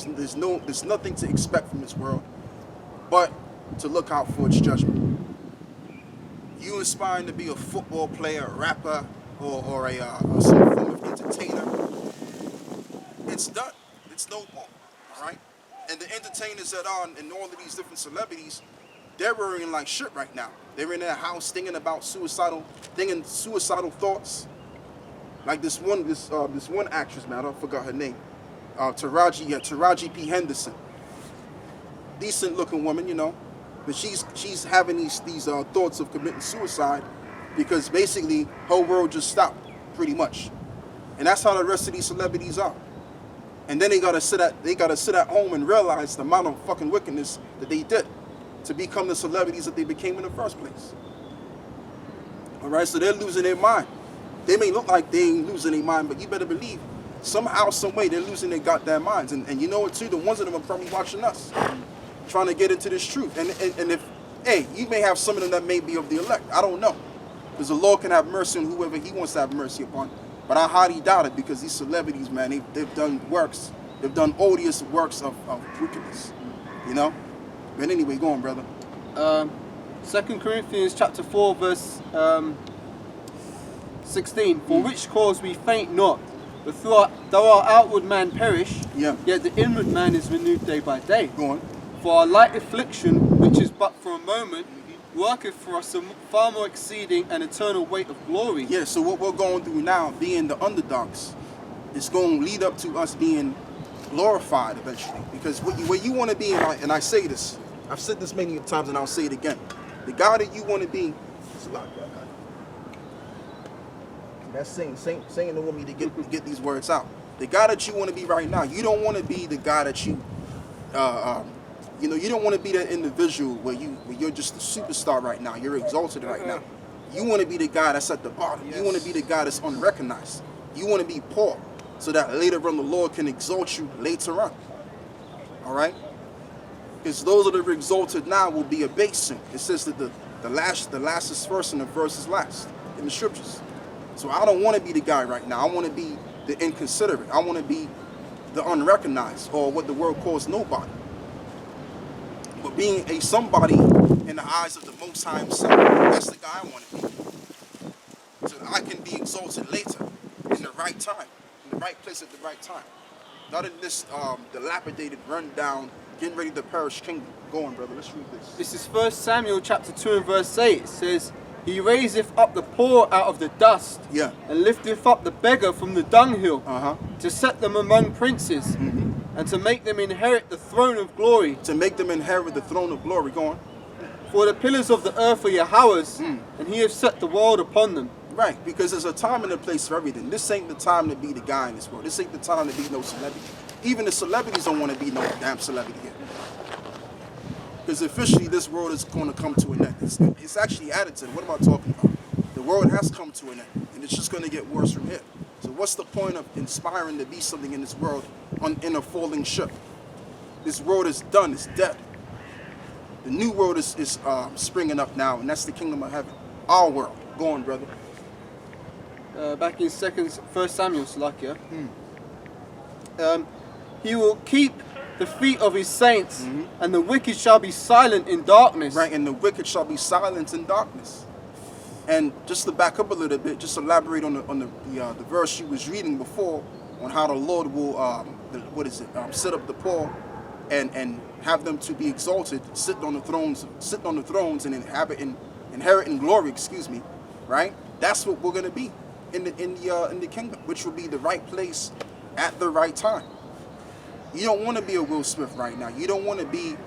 There's nothing to expect from this world, but to look out for its judgment. You aspiring to be a football player, a rapper, or some form of entertainer, it's done. It's no more, right? And the entertainers that are and all of these different celebrities, they're worrying like shit right now. They're in their house thinking about suicidal thoughts. Like this one actress, man, I forgot her name. Taraji P. Henderson. Decent looking woman, you know. But she's having these thoughts of committing suicide because basically her world just stopped, pretty much. And that's how the rest of these celebrities are. And then they gotta sit at home and realize the amount of fucking wickedness that they did to become the celebrities that they became in the first place. Alright, so they're losing their mind. They may look like they ain't losing their mind, but you better believe somehow, some way they're losing their goddamn minds. And you know what too? The ones of them are probably watching us, trying to get into this truth. And if, hey, you may have some of them that may be of the elect. I don't know. Because the Lord can have mercy on whoever he wants to have mercy upon. But I highly doubt it because these celebrities, man, they've done works. They've done odious works of wickedness. You know? But anyway, go on, brother. 2 Corinthians chapter 4, verse 16. For which cause we faint not, but though our outward man perish, yet the inward man is renewed day by day. Go on. For our light affliction, which is but for a moment, worketh for us a far more exceeding and eternal weight of glory. Yeah, so what we're going through now, being the underdogs, is going to lead up to us being glorified eventually. Because where you want to be, and I say this, I've said this many times and I'll say it again. The God that you want to be, that's saying to me to get these words out. The God that you want to be right now, you don't want to be the God that you don't want to be that individual where you're just a superstar right now. You're exalted right now. You want to be the guy that's at the bottom. Yes. You want to be the guy that's unrecognized. You want to be poor so that later on the Lord can exalt you later on. All right? Because those that are exalted now will be abasing. It says that the last is first and the first is last in the scriptures. So I don't want to be the guy right now. I want to be the inconsiderate. I want to be the unrecognized, or what the world calls nobody. But being a somebody in the eyes of the Most High himself, that's the guy I want to be. So that I can be exalted later in the right time, in the right place at the right time. Not in this dilapidated, run-down, getting ready to perish kingdom. Go on, brother. Let's read this. This is 1 Samuel chapter 2 and verse 8. It says, He raiseth up the poor out of the dust, and lifteth up the beggar from the dunghill, to set them among princes, and to make them inherit the throne of glory. To make them inherit the throne of glory. Go on. For the pillars of the earth are Yahawah's, and he hath set the world upon them. Right, because there's a time and a place for everything. This ain't the time to be the guy in this world. This ain't the time to be no celebrity. Even the celebrities don't want to be no damn celebrity here. Because officially this world is going to come to an end. It's actually added to it. What am I talking about? The world has come to an end, and it's just going to get worse from here. So what's the point of inspiring to be something in this world in a falling ship? This world is done. It's dead. The new world is springing up now, and that's the kingdom of heaven. Our world. Go on, brother. Back in 1 Samuel, Salakia. He will keep the feet of his saints, and the wicked shall be silent in darkness. Right, and the wicked shall be silent in darkness. And just to back up a little bit, just elaborate on the verse you was reading before, on how the Lord will set up the poor and have them to be exalted, sit on the thrones and inherit in glory. Right? That's what we're gonna be in the kingdom, which will be the right place at the right time. You don't want to be a Will Smith right now. You don't want to be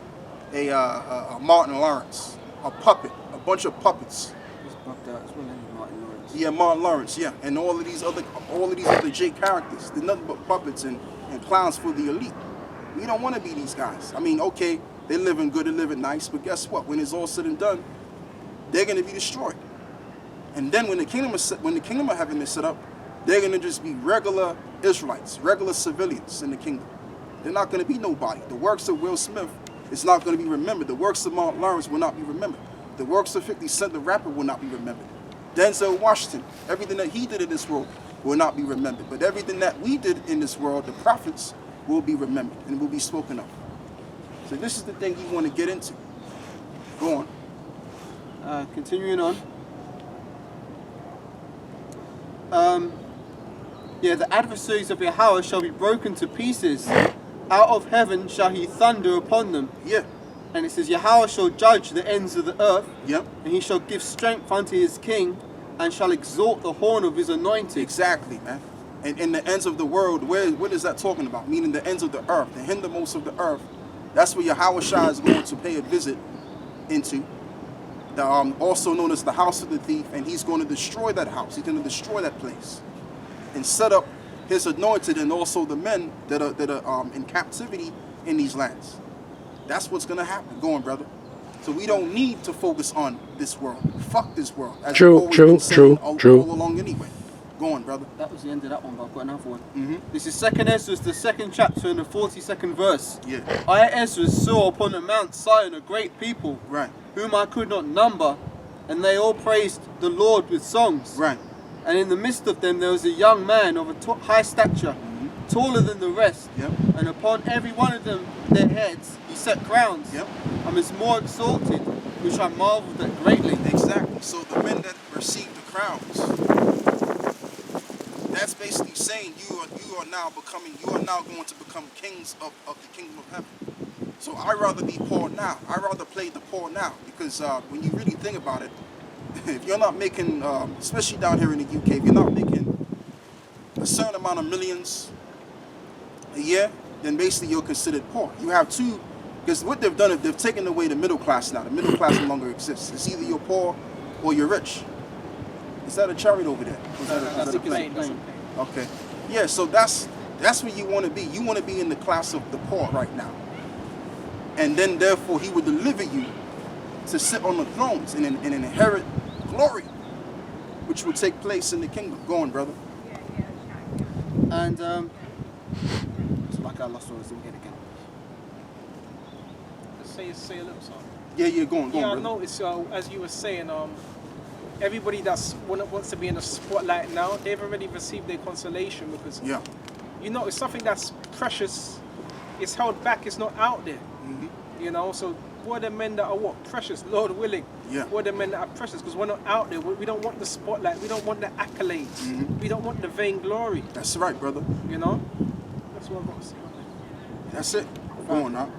a Martin Lawrence, a puppet, a bunch of puppets. Yeah, Martin Lawrence, yeah, and all of these other J characters. They're nothing but puppets and clowns for the elite. We don't want to be these guys. I mean, okay, they're living good, they're living nice, but guess what? When it's all said and done, they're going to be destroyed. And then when the kingdom of heaven is set up, they're going to just be regular Israelites, regular civilians in the kingdom. They're not going to be nobody. The works of Will Smith is not going to be remembered. The works of Martin Lawrence will not be remembered. The works of 50 Cent, the rapper, will not be remembered. Denzel Washington, everything that he did in this world will not be remembered. But everything that we did in this world, the prophets, will be remembered and will be spoken of. So this is the thing you want to get into. Go on. Continuing on. The adversaries of Yahawah shall be broken to pieces. Out of heaven shall he thunder upon them. Yeah. And it says, Yahawah shall judge the ends of the earth. Yep. And he shall give strength unto his king, and shall exalt the horn of his anointed. Exactly, man. And in the ends of the world, what is that talking about? Meaning the ends of the earth, the hindermost of the earth. That's where Yahawashi is going to pay a visit into. Also known as the house of the thief, and he's going to destroy that house. He's going to destroy that place and set up his anointed and also the men that are in captivity in these lands. That's what's going to happen. Go on, brother. So we don't need to focus on this world. Fuck this world. As true. All along anyway. Go on, brother. That was the end of that one, but I've got another one. This is 2nd Ezra, the 2nd chapter and the 42nd verse. Yeah. I, Ezra, saw upon the Mount Zion a great people, right, whom I could not number, and they all praised the Lord with songs. Right. And in the midst of them there was a young man of a high stature, taller than the rest. Yep. And upon every one of them their heads he set crowns. Yep. And was more exalted, which I marveled at greatly. Exactly. So the men that received the crowns, that's basically saying you are now going to become kings of the kingdom of heaven. So I'd rather be poor now. I'd rather play the poor now, because when you really think about it, if you're not making, especially down here in the UK, if you're not making a certain amount of millions a year, then basically you're considered poor. You have two, because what they've done is they've taken away the middle class now. The middle class no longer exists. It's either you're poor or you're rich. Is that a chariot over there? That's a plane. Okay. Yeah, so that's where you want to be. You want to be in the class of the poor right now. And then therefore he will deliver you to sit on the thrones and inherit glory, which will take place in the kingdom. Go on, brother. And it's like I lost what I was doing again. Say a little something. Yeah, go on, yeah, brother. I noticed, as you were saying, everybody that's wants to be in the spotlight now, they've already received their consolation, because it's something that's precious. It's held back. It's not out there. So what are the men that are precious, Lord willing? Yeah. What are the men that are precious? Because we're not out there. We don't want the spotlight. We don't want the accolades. We don't want the vainglory. That's right, brother. That's what I've got to say. That's it. Go on now.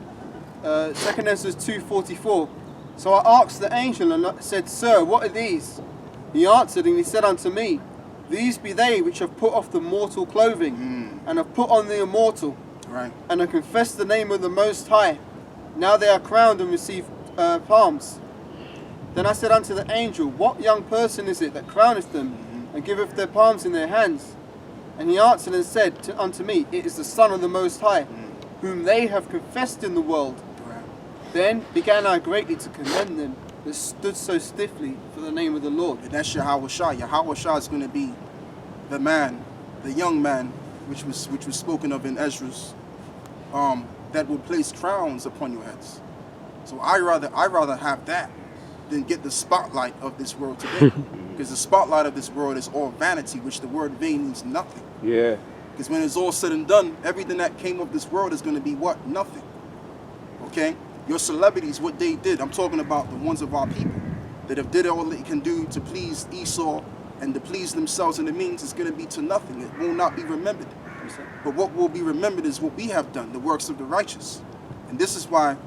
2nd Ezra 2:44. So I asked the angel and said, Sir, what are these? He answered and he said unto me, These be they which have put off the mortal clothing, and have put on the immortal, right, and have confessed the name of the Most High. Now they are crowned and receive palms. Then I said unto the angel, What young person is it that crowneth them, and giveth their palms in their hands? And he answered and said unto me, It is the Son of the Most High, whom they have confessed in the world. Then began I greatly to commend them that stood so stiffly for the name of the Lord. And that's Yahawashi. Yahawashi is going to be the man, the young man, which was spoken of in Ezra's, that will place crowns upon your heads. So I rather have that than get the spotlight of this world today, because the spotlight of this world is all vanity, which the word vain means nothing. Yeah. Because when it's all said and done, everything that came of this world is going to be what? Nothing. Okay? Your celebrities, what they did, I'm talking about the ones of our people that have did all they can do to please Esau and to please themselves, and it means it's going to be to nothing. It will not be remembered. But what will be remembered is what we have done, the works of the righteous. And this is why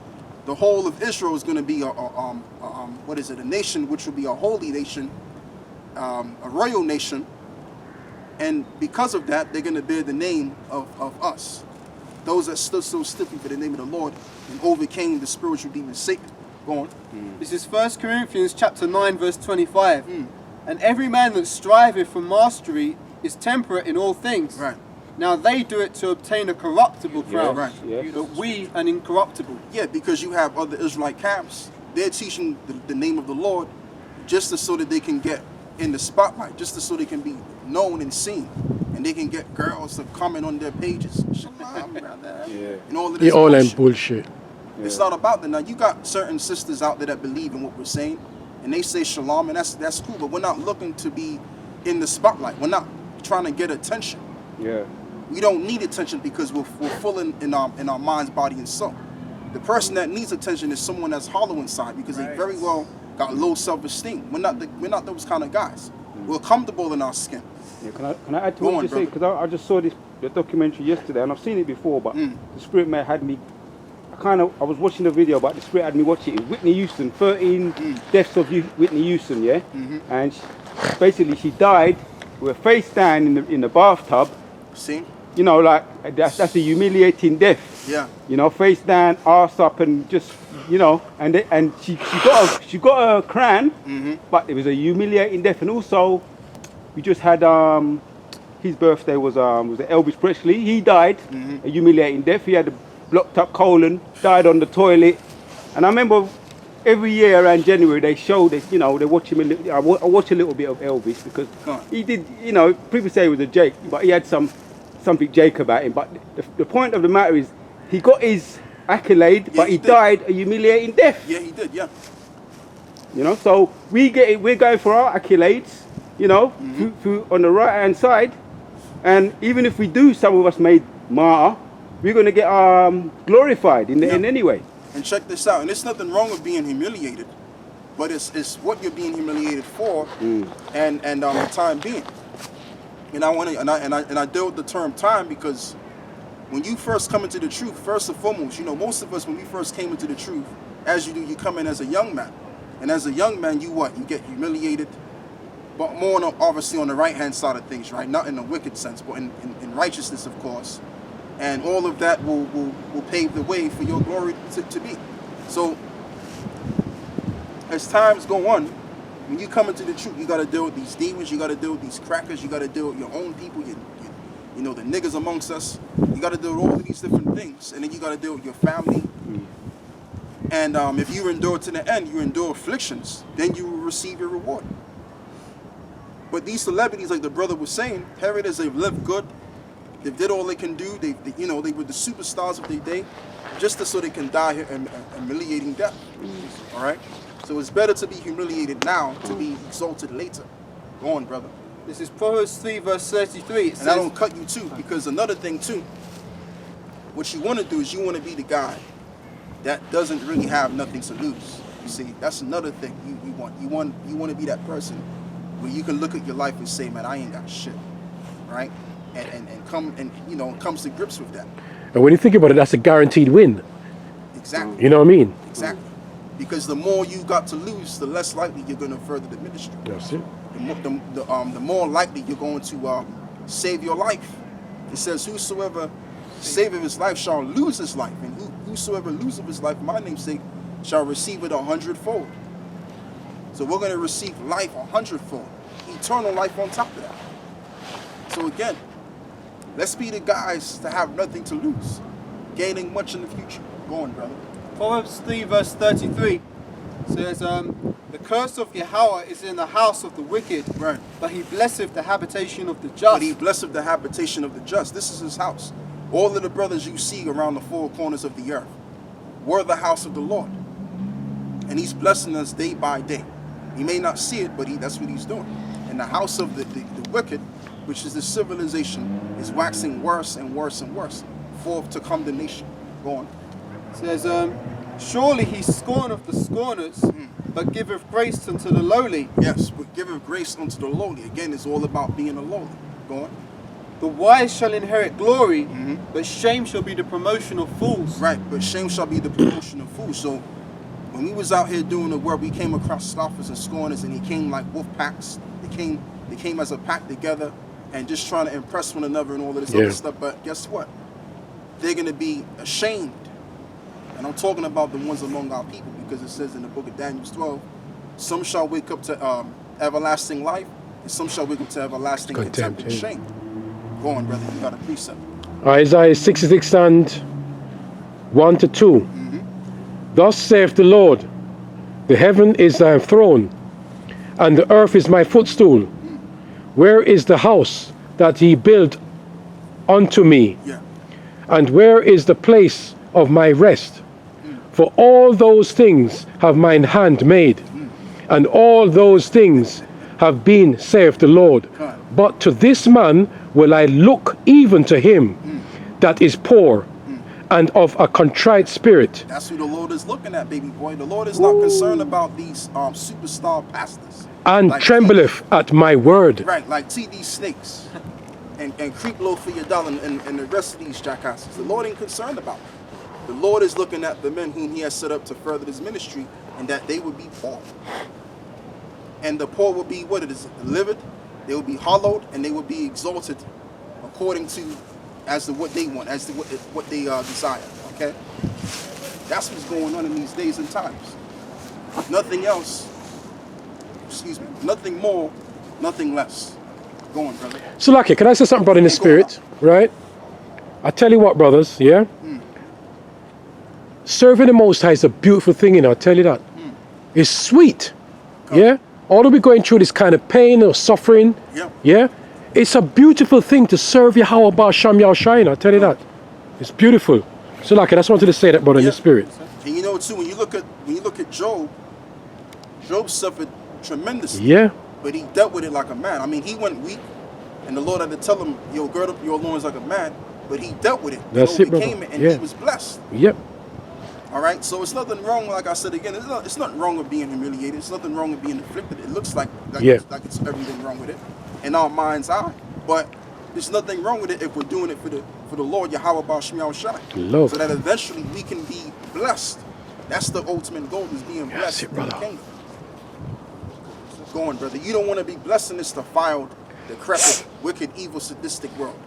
the whole of Israel is going to be a nation which will be a holy nation, a royal nation. And because of that, they're going to bear the name of us. Those that stood so stiffly for the name of the Lord and overcame the spiritual demon Satan. Go on. This is 1 Corinthians chapter 9, verse 25. And every man that striveth for mastery is temperate in all things. Right. Now they do it to obtain a corruptible crown, right. but we an incorruptible. Yeah, because you have other Israelite camps. They're teaching the name of the Lord just so that they can get in the spotlight, just so they can be known and seen. And they can get girls to comment on their pages. And all of this all bullshit. that bullshit. It's not about that. Now, you got certain sisters out there that believe in what we're saying, and they say shalom, and that's cool, but we're not looking to be in the spotlight. We're not trying to get attention. Yeah. We don't need attention because we're full in our minds, body, and soul. The person that needs attention is someone that's hollow inside because they very well got low self-esteem. We're not those kind of guys. We're comfortable in our skin. Yeah, can I add to what you say? Because I just saw the documentary yesterday, and I've seen it before, but the Spirit man had me. I was watching the video, but the Spirit had me watch it. It was Whitney Houston, 13 deaths of Whitney Houston, yeah, and basically she died with her face down in the bathtub. See? You know, like that's a humiliating death. Yeah. You know, face down, arse up, and just and she got a crown, but it was a humiliating death. And also, we just had his birthday was Elvis Presley. He died a humiliating death. He had a blocked up colon, died on the toilet, and I remember every year around January they show this. You know, they watch him. I watch a little bit of Elvis because he did. You know, people say he was a Jake, but he had something Jake about him. But the point of the matter is, he got his accolade, but he died a humiliating death. Yeah, he did. Yeah. You know, so we're going for our accolades. You know, through on the right hand side, and even if we do, some of us made martyr, we're going to get glorified in any way. And check this out. And there's nothing wrong with being humiliated, but it's what you're being humiliated for, and the time being. And I deal with the term time because when you first come into the truth, first and foremost, you know, most of us when we first came into the truth, as you do, you come in as a young man, and as a young man, you get humiliated, but more obviously on the right hand side of things, right? Not in a wicked sense, but in righteousness, of course. And all of that will pave the way for your glory to be. So, as times go on, when you come into the truth, you got to deal with these demons, you got to deal with these crackers, you got to deal with your own people, you know, the niggas amongst us. You got to deal with all of these different things. And then you got to deal with your family. And if you endure to the end, you endure afflictions, then you will receive your reward. But these celebrities, like the brother was saying, heritage, they've lived good. They did all they can do. They were the superstars of their day, just so they can die here a humiliating death. All right. So it's better to be humiliated now to be exalted later. Go on, brother. This is Proverbs 3 verse 33. And I don't cut you too, because another thing too, what you want to do is you want to be the guy that doesn't really have nothing to lose. You see, that's another thing you want. You want to be that person where you can look at your life and say, man, I ain't got shit, right? And comes to grips with that. And when you think about it, that's a guaranteed win. Exactly. You know what I mean? Exactly. Because the more you got to lose, the less likely you're going to further the ministry. That's it. The more likely you're going to save your life. It says, whosoever saveth his life shall lose his life, and whosoever loseth his life, my name's sake, shall receive it 100-fold. So we're going to receive life 100-fold, eternal life on top of that. So again, let's be the guys to have nothing to lose, gaining much in the future. Go on, brother. Proverbs 3 verse 33 says, the curse of Yahawah is in the house of the wicked, right? But he blesseth the habitation of the just. But he blesseth the habitation of the just. This is his house. All of the brothers you see around the four corners of the earth were the house of the Lord. And he's blessing us day by day. You may not see it, but that's what he's doing. And the house of the wicked, which is the civilization, is waxing worse and worse and worse, forth to condemnation. Go on. It says, surely he scorneth the scorners, but giveth grace unto the lowly. Yes, but giveth grace unto the lowly. Again, it's all about being a lowly. Go on. The wise shall inherit glory, but shame shall be the promotion of fools. Right, but shame shall be the promotion of fools. So when we was out here doing the work, we came across scoffers and scorners, and they came like wolf packs. They came as a pack together and just trying to impress one another and all of this other stuff. But guess what? They're going to be ashamed. And I'm talking about the ones among our people, because it says in the book of Daniel 12, some shall wake up to everlasting life, and some shall wake up to everlasting contempt and shame. Go on, brother, you got a precept. Isaiah 66 and 1 to 2. Thus saith the Lord, the heaven is thy throne, and the earth is my footstool. Where is the house that ye built unto me? And where is the place of my rest? For all those things have mine hand made, and all those things have been, saith the Lord. But to this man will I look even to him that is poor and of a contrite spirit. That's who the Lord is looking at, baby boy. The Lord is not concerned about these superstar pastors. And like trembleth at my word. Right, like TD Snakes and Creep Low for your dollar and the rest of these jackasses. The Lord ain't concerned about them. The Lord is looking at the men whom he has set up to further his ministry, and that they would be poor. And the poor will be what it is, delivered, they will be hollowed, and they will be exalted according to as to what they want, as to what they desire. Okay? That's what's going on in these days and times. Nothing else, excuse me, nothing more, nothing less. Go on, brother. So, Lucky, can I say something, brother, in the spirit? Right? I tell you what, brothers, yeah? Serving the Most High is a beautiful thing, you know, I'll tell you that. It's sweet. Yeah? Although we're going through this kind of pain or suffering, yeah? It's a beautiful thing to serve Yahawah Hasham Yahawashi, I'll tell you that. It's beautiful. So, Lucky, I just wanted to say that, brother, in the spirit. And you know, too, when you look at Job, Job suffered tremendously. Yeah. But he dealt with it like a man. I mean, he went weak, and the Lord had to tell him, yo, gird up your loins like a man. But he dealt with it. That's it, brother. And he was blessed. Yep. All right? So it's nothing wrong, like I said again, it's nothing wrong with being humiliated. It's nothing wrong with being afflicted. It looks like it's everything wrong with it in our mind's eye. But there's nothing wrong with it if we're doing it for the Lord, Yahawah Hasham Yahawashi. So that eventually we can be blessed. That's the ultimate goal, is being blessed in the kingdom. Go on, brother. You don't want to be blessed in this defiled, decrepit, wicked, evil, sadistic world.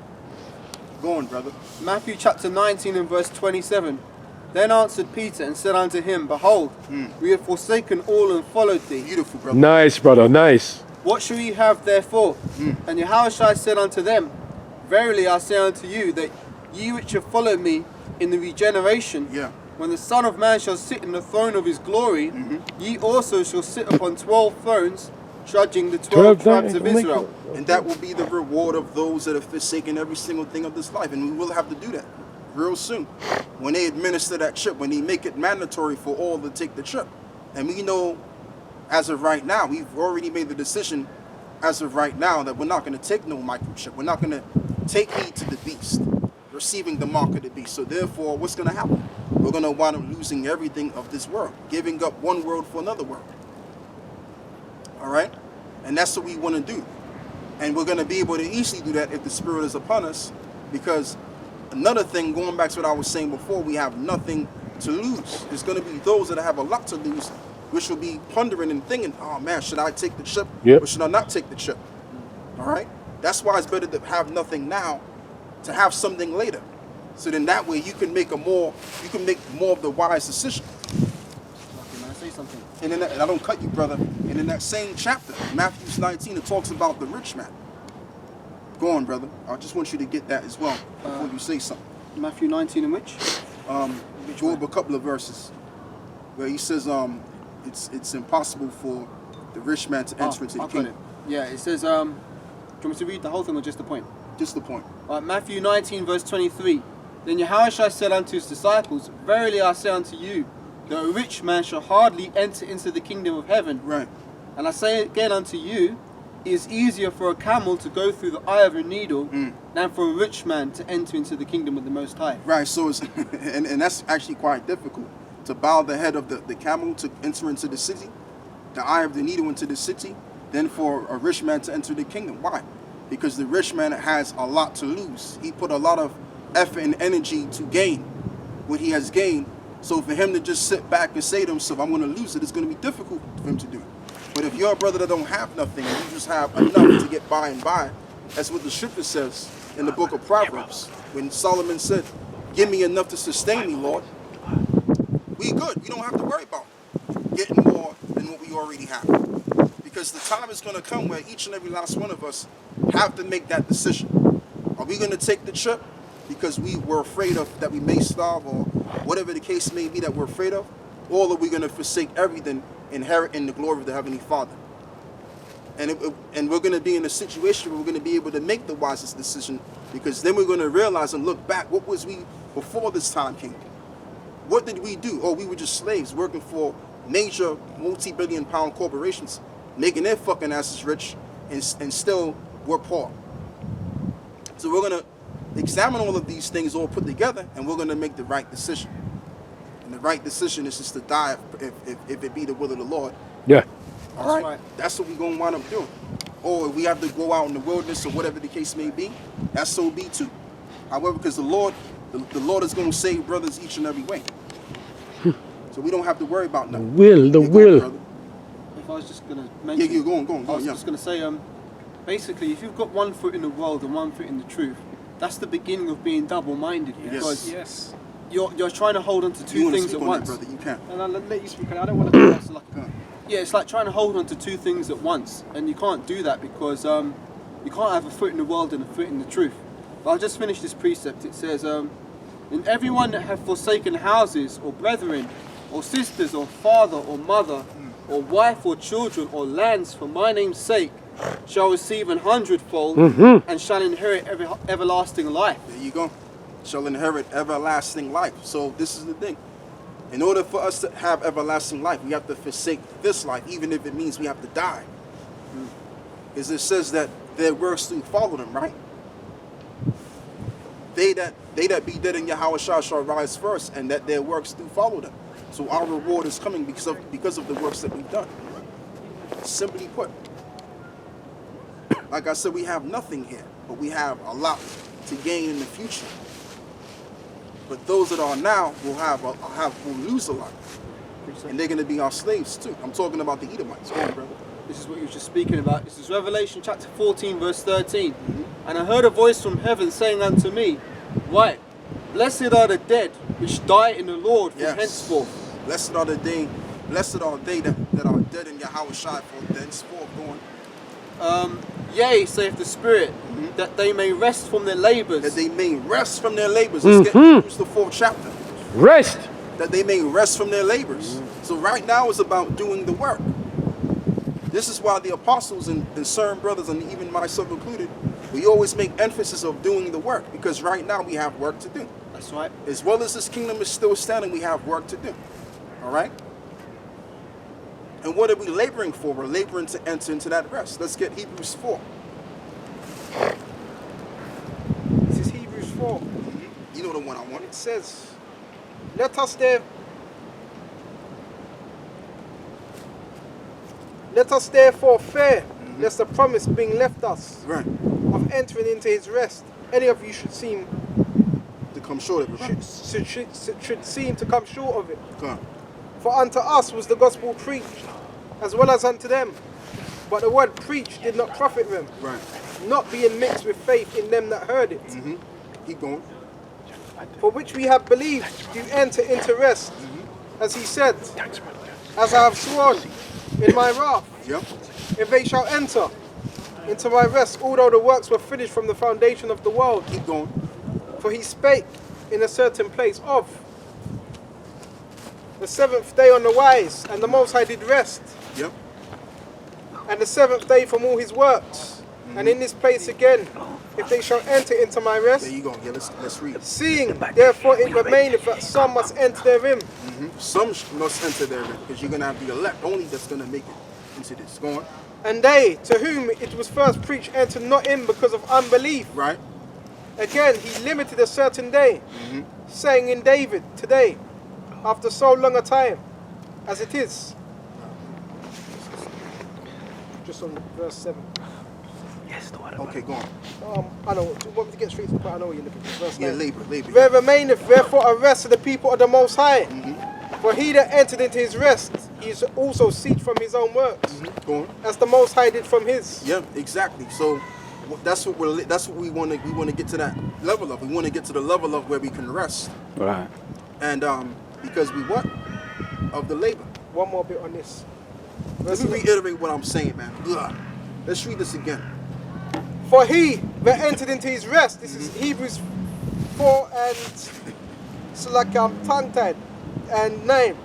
Go on, brother. Matthew chapter 19 and verse 27. Then answered Peter and said unto him, Behold, we have forsaken all and followed thee. Beautiful, brother. Nice, brother, nice. What shall ye have therefore? And Yahawashi said unto them, Verily I say unto you, that ye which have followed me in the regeneration, when the Son of Man shall sit in the throne of his glory, ye also shall sit upon 12 thrones, judging the 12 tribes of Israel. And that will be the reward of those that have forsaken every single thing of this life. And we will have to do that real soon. When they administer that chip, when they make it mandatory for all to take the chip. And we know, as of right now, we've already made the decision, as of right now, that we're not going to take no microchip. We're not going to take heed to the beast, receiving the mark of the beast. So therefore, what's going to happen? We're going to wind up losing everything of this world, giving up one world for another world. All right? And that's what we want to do. And we're going to be able to easily do that if the Spirit is upon us, because another thing, going back to what I was saying before, we have nothing to lose. There's going to be those that have a lot to lose, which will be pondering and thinking, oh man, should I take the chip or should I not take the chip? All right? That's why it's better to have nothing now, to have something later. So then that way you can make more of the wise decision. Can I say something? And I don't cut you, brother. And in that same chapter, Matthew 19, it talks about the rich man. Go on, brother. I just want you to get that as well before you say something. Matthew 19 and which? Go up a couple of verses where he says it's impossible for the rich man to enter into the kingdom. Yeah, it says, do you want me to read the whole thing or just the point? Just the point. Matthew 19 verse 23. Then Yahawashi said unto his disciples, Verily I say unto you, that a rich man shall hardly enter into the kingdom of heaven. Right. And I say again unto you, it is easier for a camel to go through the eye of a needle than for a rich man to enter into the kingdom of the Most High. Right, so it's, and that's actually quite difficult, to bow the head of the camel to enter into the city, the eye of the needle into the city, than for a rich man to enter the kingdom. Why? Because the rich man has a lot to lose. He put a lot of effort and energy to gain what he has gained. So for him to just sit back and say to himself, I'm going to lose it, it's going to be difficult for him to do. But if you're a brother that don't have nothing, and you just have enough to get by and by, that's what the scripture says in the book of Proverbs. When Solomon said, give me enough to sustain me, Lord, we good. We don't have to worry about getting more than what we already have. Because the time is going to come where each and every last one of us have to make that decision. Are we going to take the trip because we were afraid of that we may starve, or whatever the case may be that we're afraid of? Or are we going to forsake everything, inherit in the glory of the Heavenly Father? And we're going to be in a situation where we're going to be able to make the wisest decision, because then we're going to realize and look back, what was we before this time came? What did we do? Oh, we were just slaves working for major multi-billion-pound corporations, making their fucking asses rich, and still we're poor. So we're going to examine all of these things all put together, and we're going to make the right decision. And the right decision is just to die if it be the will of the Lord. Yeah. All right? That's what we're going to wind up doing. Or if we have to go out in the wilderness or whatever the case may be, that's so be too. However, because the Lord is going to save brothers each and every way. So we don't have to worry about nothing. The will. If I was just going to mention... Yeah, go on. I was just going to say, basically, if you've got one foot in the world and one foot in the truth, that's the beginning of being double-minded. Because Yes. you're trying to hold on to two things at once. Brother, you can. And I'll let you speak. I don't want to pass like Yeah, it's like trying to hold on to two things at once, and you can't do that because you can't have a foot in the world and a foot in the truth. But I'll just finish this precept. It says, "And everyone that hath forsaken houses, or brethren, or sisters, or father, or mother, or wife, or children, or lands, for my name's sake, shall receive 100-fold, and shall inherit everlasting life." There you go. Shall inherit everlasting life. So this is the thing. In order for us to have everlasting life, we have to forsake this life, even if it means we have to die. Because it says that their works do follow them, right? They that be dead in Yahawashi shall rise first, and that their works do follow them. So our reward is coming because of the works that we've done. Simply put. Like I said, we have nothing here, but we have a lot to gain in the future. But those that are now will lose a lot, and they're going to be our slaves too. I'm talking about the Edomites. Go on, brother. This is what you were just speaking about. This is Revelation chapter 14, verse 13. And I heard a voice from heaven saying unto me, "Right, blessed are the dead which die in the Lord from henceforth." Blessed are they that are dead in Yahawashi from henceforth. Go on. Yea, saith the Spirit, that they may rest from their labors. That they may rest from their labors. Let's get Hebrews the 4th chapter. Rest. That they may rest from their labors. So right now is about doing the work. This is why the apostles and certain brothers, and even myself included, we always make emphasis of doing the work, because right now we have work to do. That's right. As well as this kingdom is still standing, we have work to do. All right? And what are we laboring for? We're laboring to enter into that rest. Let's get Hebrews 4. This is Hebrews 4. You know the one I want. It says, Let us therefore fear, lest the promise being left us of entering into his rest, any of you should seem to come short of it. Should seem to come short of it. Come. For unto us was the gospel preached, as well as unto them. But the word preached did not profit them, not being mixed with faith in them that heard it. Keep going. For which we have believed, you enter into rest, as he said, as I have sworn in my wrath, if they shall enter into my rest, although the works were finished from the foundation of the world. Keep going. For he spake in a certain place of the seventh day on the wise, and the Most High did rest. And the seventh day from all his works. And in this place again, if they shall enter into my rest. There you go. Yeah, let's read. Seeing, therefore, it remaineth that some must enter therein. Some must enter therein, because you're going to have the elect only that's going to make it into this. Go on. And they, to whom it was first preached, entered not in because of unbelief. Right. Again, he limited a certain day, saying in David, today, after so long a time, as it is. Just on verse 7. Okay, go on. I know, want me to get straight to the point? I know what you're looking for. Verse 9. Labor. There remaineth therefore a rest to the people of the Most High. For he that entered into his rest, he is also ceased from his own works, Go on. as the Most High did from his. Yeah, exactly. So that's what we want to get to that level of. We want to get to the level of where we can rest. Right. And because we what? Of the labor. One more bit on this. Let me reiterate what I'm saying, man. Ugh. Let's read this again. For he that entered into his rest, this is Hebrews 4 and so like tongue-tied and 9.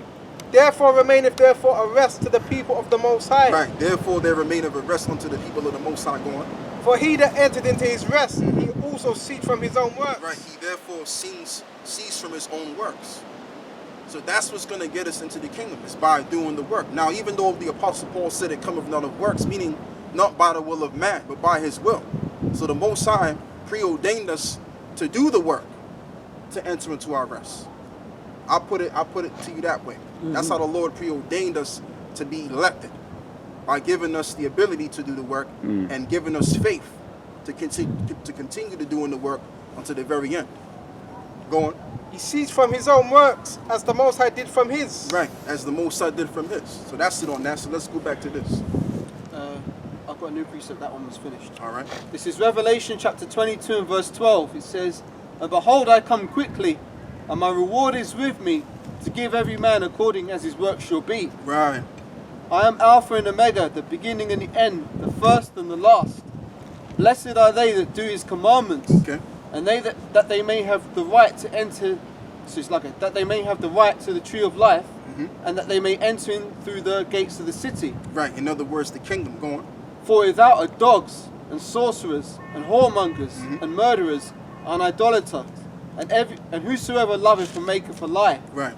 Therefore remaineth therefore a rest to the people of the Most High. Right. Therefore there remaineth a rest unto the people of the Most High. Go on. For he that entered into his rest, he also ceased from his own works. Right. He therefore ceased from his own works. So that's what's going to get us into the kingdom, is by doing the work. Now, even though the Apostle Paul said it cometh not of works, meaning not by the will of man, but by his will. So the Most High preordained us to do the work, to enter into our rest. I put it to you that way. That's how the Lord preordained us to be elected, by giving us the ability to do the work and giving us faith to continue to doing the work until the very end. Go on. He sees from his own works as the Most High did from his. Right, as the Most High did from his. So that's it on that. So let's go back to this. I've got a new precept. That one was finished. All right. This is Revelation chapter 22 and verse 12. It says, "And behold, I come quickly, and my reward is with me, to give every man according as his work shall be. Right. I am Alpha and Omega, the beginning and the end, the first and the last. Blessed are they that do his commandments, Okay. and they that they may have the right to enter." So it's like that they may have the right to the tree of life, and that they may enter in through the gates of the city. Right. In other words, the kingdom. Go on. For without are dogs, and sorcerers, and whoremongers, and murderers, and idolaters, and whosoever loveth and maketh a lie. Right.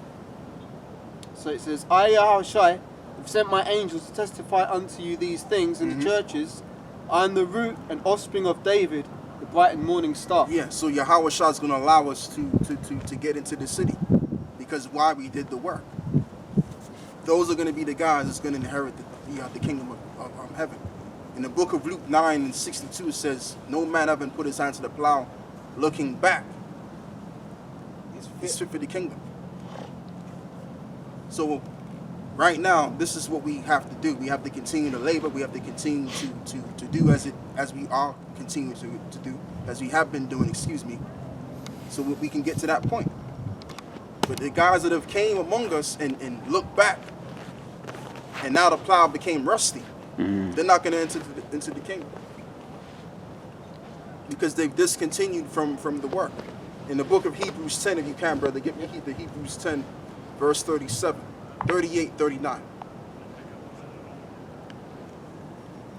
So it says, I, Yahawashi, have sent my angels to testify unto you these things in the churches. I am the root and offspring of David, the bright and morning star. Yeah. So Yahawashi is going to allow us to get into the city, because why we did the work. Those are going to be the guys that's going to inherit the kingdom of heaven. In the book of Luke 9:62 it says, "No man having put his hand to the plow, looking back, is fit for the kingdom." So right now, this is what we have to do. We have to continue to labor. We have to continue to do as we are continuing to do, as we have been doing, so we can get to that point. But the guys that have came among us and looked back, and now the plow became rusty, they're not going to enter into the kingdom, because they've discontinued from the work. In the book of Hebrews 10, if you can, brother, get me the Hebrews 10, verse 37, 38, 39.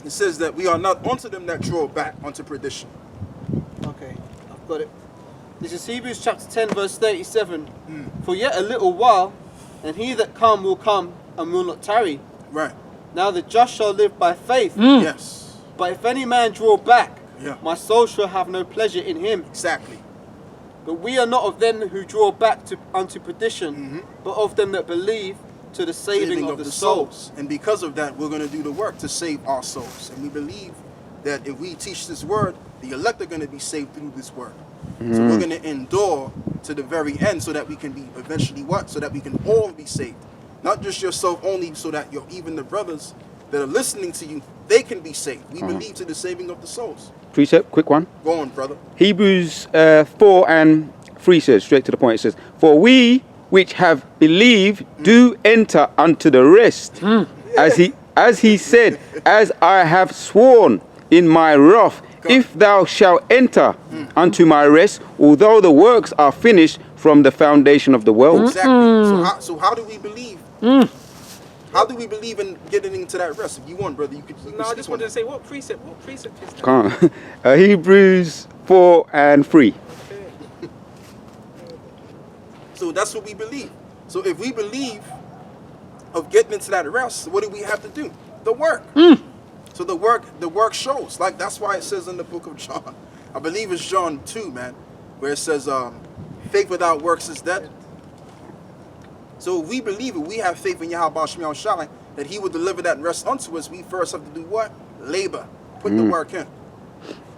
It says that we are not unto them that draw back unto perdition. Okay, I've got it. This is Hebrews chapter 10 verse 37. For yet a little while, and he that come will come and will not tarry. Right. Now the just shall live by faith. Yes. But if any man draw back, Yeah. my soul shall have no pleasure in him. Exactly. But we are not of them who draw back unto perdition, but of them that believe to the saving of the souls. And because of that, we're going to do the work to save our souls. And we believe that if we teach this word, the elect are going to be saved through this word. So we're going to endure to the very end, so that we can be eventually what? So that we can all be saved. Not just yourself only, so that even the brothers that are listening to you, they can be saved. We believe to the saving of the souls. Precept, quick one. Go on, brother. Hebrews 4 and 3 says, straight to the point, it says, "For we which have believed do enter unto the rest, as he said, as I have sworn in my wrath, if thou shalt enter unto my rest, although the works are finished from the foundation of the world." Exactly. So how do we believe? How do we believe in getting into that rest? If you want, brother, you could. No, I just wanted to say, what precept is that? Can't. Hebrews 4 and 3. So that's what we believe. So if we believe of getting into that rest, what do we have to do? The work. So the work shows. Like, that's why it says in the book of John, I believe it's John 2, man, where it says, faith without works is dead. So if we believe it, we have faith in Yahawashi, that he will deliver that rest unto us. We first have to do what? Labor. Put the work in.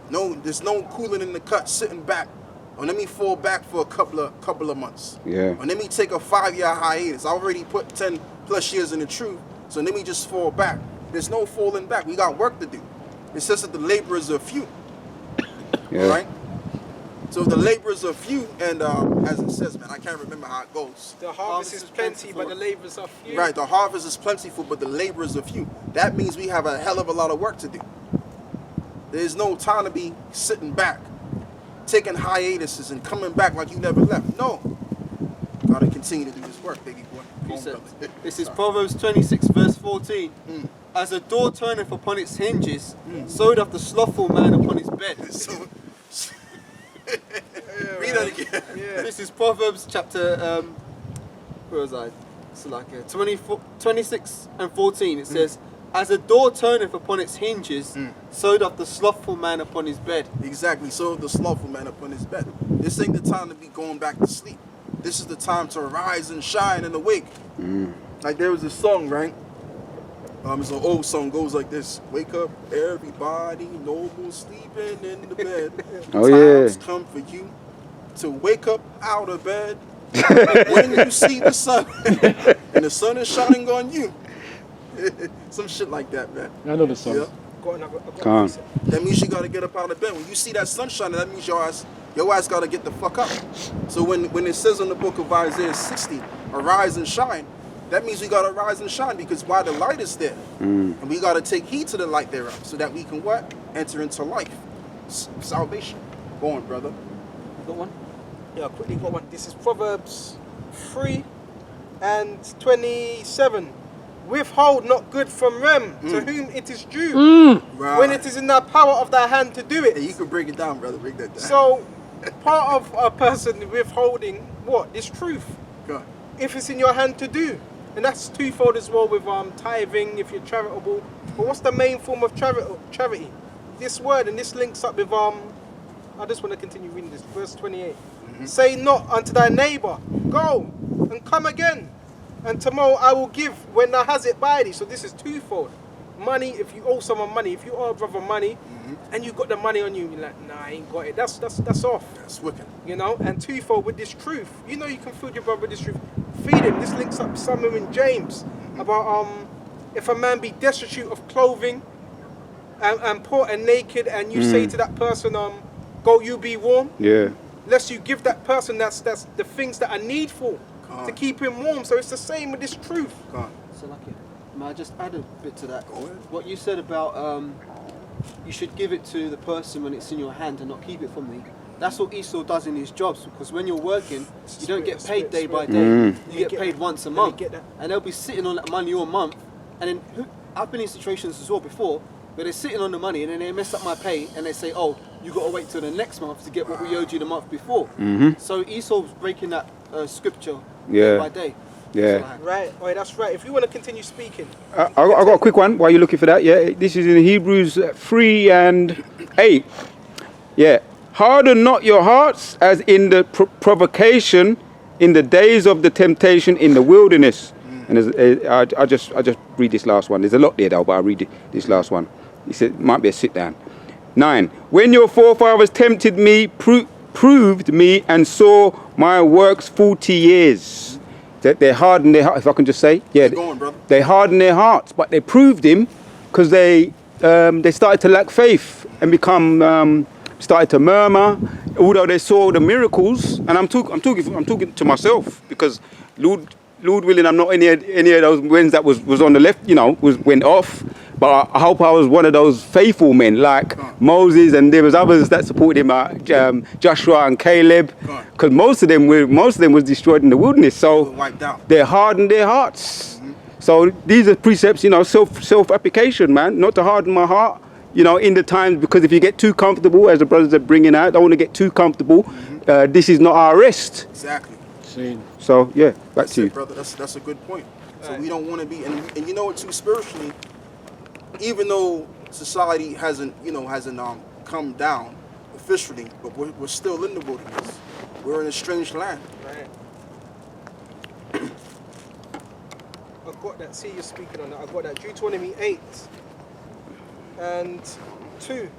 No, there's no cooling in the cut, sitting back. Or let me fall back for a couple of months. Yeah. Or let me take a 5-year hiatus. I already put 10 plus years in the truth, so let me just fall back. There's no falling back. We got work to do. It says that the laborers are few. Yeah. All right? So the laborers are few, and as it says, man, I can't remember how it goes. The harvest is plenty, but the laborers are few. Right, the harvest is plentiful, but the laborers are few. That means we have a hell of a lot of work to do. There's no time to be sitting back, taking hiatuses and coming back like you never left. No. Gotta continue to do this work, baby boy. This is Proverbs 26 verse 14. As a door turneth upon its hinges, so doth the slothful man upon his bed. Read that again. Yeah. This is Proverbs chapter, where was I? It's like 26 and 14. It says, As a door turneth upon its hinges, so doth the slothful man upon his bed. Exactly, so the slothful man upon his bed. This ain't the time to be going back to sleep. This is the time to rise and shine and awake. Like there was a song, right? It's an old song, goes like this. Wake up, everybody, no more sleeping in the bed. Oh, Time's yeah. come for you to wake up out of bed. When you see the sun, and the sun is shining on you. Some shit like that, man. I know the song. Yeah. Calm. That means you gotta get up out of bed. When you see that sun shining, that means your ass gotta get the fuck up. So when it says in the book of Isaiah 60, arise and shine, that means we gotta rise and shine because why the light is there. And we gotta take heed to the light thereof so that we can what? Enter into life. Salvation. Go on, brother. You got one? Yeah, I quickly got one. This is Proverbs 3 and 27. Withhold not good from them to whom it is due, Right. when it is in the power of thy hand to do it. Hey, you can break it down, brother. Break that down. So, part of a person withholding what? This truth. God. If it's in your hand to do. And that's twofold as well with tithing, if you're charitable. But what's the main form of charity? This word, and this links up with, I just want to continue reading this, verse 28. Say not unto thy neighbor, go and come again, and tomorrow I will give when thou hast it by thee. So this is twofold. Money, if you owe someone money, if you owe a brother money, and you got the money on you, you're like, nah, I ain't got it. That's off. That's wicked. You know, and twofold with this truth. You know you can feed your brother with this truth. Feed him. This links up somewhere in James about if a man be destitute of clothing and poor and naked, and you say to that person, go you be warm. Yeah. Lest you give that person that's the things that are needful to keep him warm. So it's the same with this truth. So lucky. May I just add a bit to that? Go ahead. What you said about you should give it to the person when it's in your hand and not keep it from me. That's what Esau does in his jobs, because when you're working, you don't get paid day by day. You get paid once a month. And they'll be sitting on that money all month. And then I've been in situations as well before where they're sitting on the money and then they mess up my pay and they say, oh, you got to wait till the next month to get what we owed you the month before. So Esau's breaking that scripture day by day. Yeah. Right. Oh, that's right. If you want to continue speaking. I got a quick one while you're looking for that. Yeah, this is in Hebrews 3 and 8. Yeah. Harden not your hearts as in the provocation in the days of the temptation in the wilderness. And I just read this last one. There's a lot there though, but I'll read this last one. He said, might be a sit down. 9. When your forefathers tempted me, proved me, and saw my works 40 years. That they hardened their heart, if I can just say. Yeah, Keep going, brother. They hardened their hearts, but they proved him because they started to lack faith and become started to murmur, although they saw the miracles. And I'm talking to myself because Lord willing, I'm not any of those winds that was on the left, went off. But I hope I was one of those faithful men like Moses, and there was others that supported him, Joshua and Caleb, because most of them was destroyed in the wilderness. So Wiped out. they hardened their hearts. So these are precepts, self-application, man. Not to harden my heart, in the times, because if you get too comfortable, as the brothers are bringing out, don't want to get too comfortable. This is not our rest. Exactly. So yeah, back to you, brother. That's a good point. So we don't want to be, and you know what, too, spiritually. Even though society hasn't come down officially, but we're still in the wilderness. We're in a strange land. Right. I've got that. See, you're speaking on that. I've got that. Deuteronomy 8 and 2.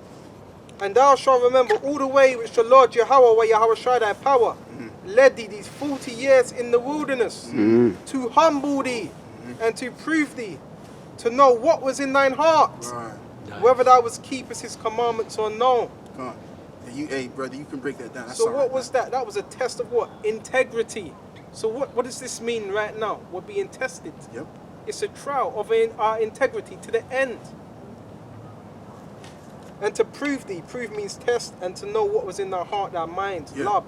And thou shalt remember all the way which the Lord Yahawah, Yahawashi thy power, led thee these 40 years in the wilderness, to humble thee and to prove thee, to know what was in thine heart, whether thou was keepest his commandments or no. Hey, brother, you can break that down. That's so what was that? That was a test of what? Integrity. So what does this mean right now? We're being tested. Yep. It's a trial of our integrity to the end. And to prove thee, prove means test, and to know what was in our heart, our mind, love.